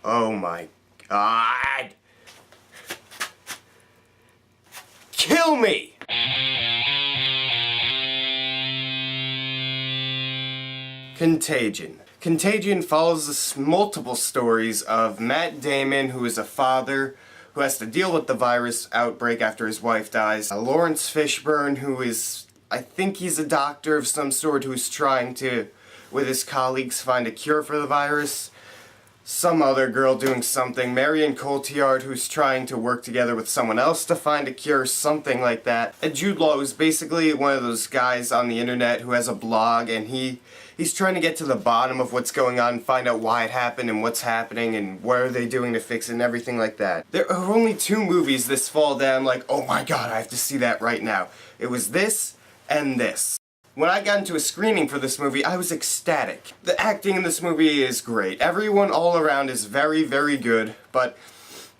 Oh my God. Kill me! Contagion. Contagion follows multiple stories of Matt Damon, who is a father who has to deal with the virus outbreak after his wife dies. Lawrence Fishburne, who is, I think he's a doctor of some sort, who's trying to, with his colleagues, find a cure for the virus. Some other girl doing something. Marion Cotillard, who's trying to work together with someone else to find a cure, something like that. And Jude Law is basically one of those guys on the internet who has a blog, and he's trying to get to the bottom of what's going on, find out why it happened and what's happening and what are they doing to fix it and everything like that. There are only 2 movies this fall that I'm like, oh my God, I have to see that right now. It was this and this. When I got into a screening for this movie, I was ecstatic. The acting in this movie is great. Everyone all around is very, very good, but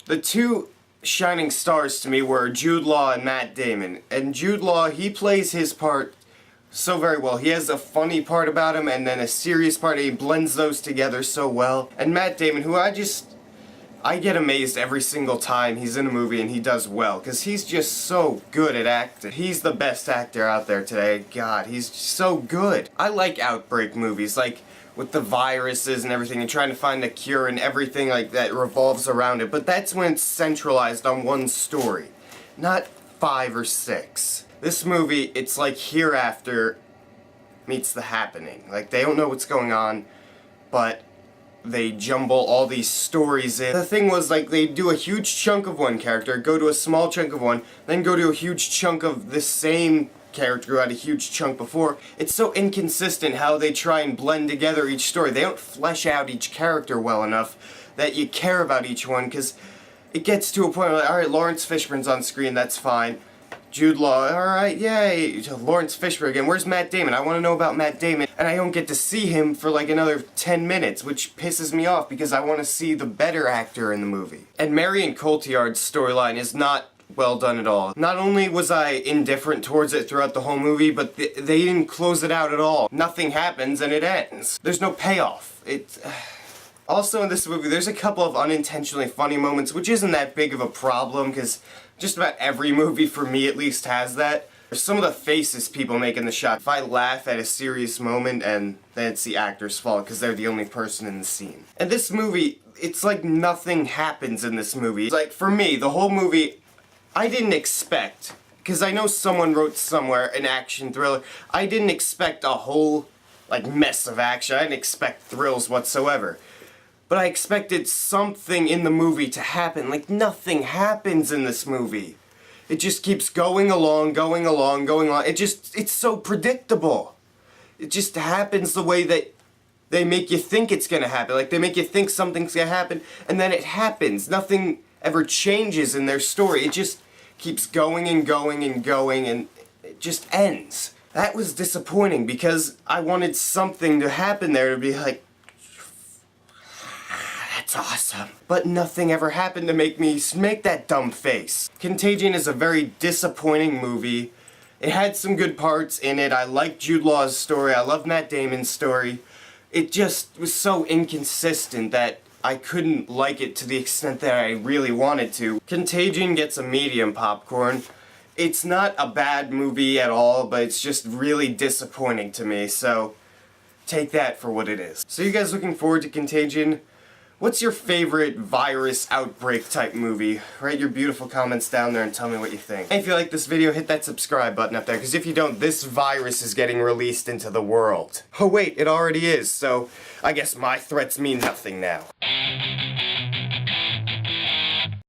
the 2 shining stars to me were Jude Law and Matt Damon. And Jude Law, he plays his part so very well. He has a funny part about him and then a serious part, and he blends those together so well. And Matt Damon, who I get amazed every single time he's in a movie and he does well, because he's just so good at acting. He's the best actor out there today. God, he's so good. I like outbreak movies, like with the viruses and everything, and trying to find a cure and everything like that revolves around it, but that's when it's centralized on one story, not 5 or 6. This movie, it's like Hereafter meets The Happening. Like, they don't know what's going on, but they jumble all these stories in. The thing was, like, they do a huge chunk of one character, go to a small chunk of one, then go to a huge chunk of the same character who had a huge chunk before. It's so inconsistent how they try and blend together each story. They don't flesh out each character well enough that you care about each one, because it gets to a point where, like, alright, Lawrence Fishburne's on screen, that's fine. Jude Law, alright, yay, Lawrence Fishburne again, where's Matt Damon? I want to know about Matt Damon, and I don't get to see him for like another 10 minutes, which pisses me off because I want to see the better actor in the movie. And Marion Cotillard's storyline is not well done at all. Not only was I indifferent towards it throughout the whole movie, but they didn't close it out at all. Nothing happens and it ends. There's no payoff. Also in this movie, there's a couple of unintentionally funny moments, which isn't that big of a problem, because just about every movie, for me at least, has that. There's some of the faces people make in the shot. If I laugh at a serious moment, and then it's the actor's fault, because they're the only person in the scene. And this movie, it's like nothing happens in this movie. It's like, for me, the whole movie, I didn't expect, because I know someone wrote somewhere an action thriller, I didn't expect a whole, like, mess of action. I didn't expect thrills whatsoever. But I expected something in the movie to happen. Like, nothing happens in this movie. It just keeps going along, going along, going along. It's so predictable. It just happens the way that they make you think it's gonna happen. Like, they make you think something's gonna happen, and then it happens. Nothing ever changes in their story. It just keeps going and going and going, and it just ends. That was disappointing, because I wanted something to happen there to be like, that's awesome. But nothing ever happened to make me make that dumb face. Contagion is a very disappointing movie. It had some good parts in it. I liked Jude Law's story. I love Matt Damon's story. It just was so inconsistent that I couldn't like it to the extent that I really wanted to. Contagion gets a medium popcorn. It's not a bad movie at all, but it's just really disappointing to me, so take that for what it is. So you guys looking forward to Contagion? What's your favorite virus outbreak type movie? Write your beautiful comments down there and tell me what you think. And if you like this video, hit that subscribe button up there, because if you don't, this virus is getting released into the world. Oh wait, it already is, so I guess my threats mean nothing now.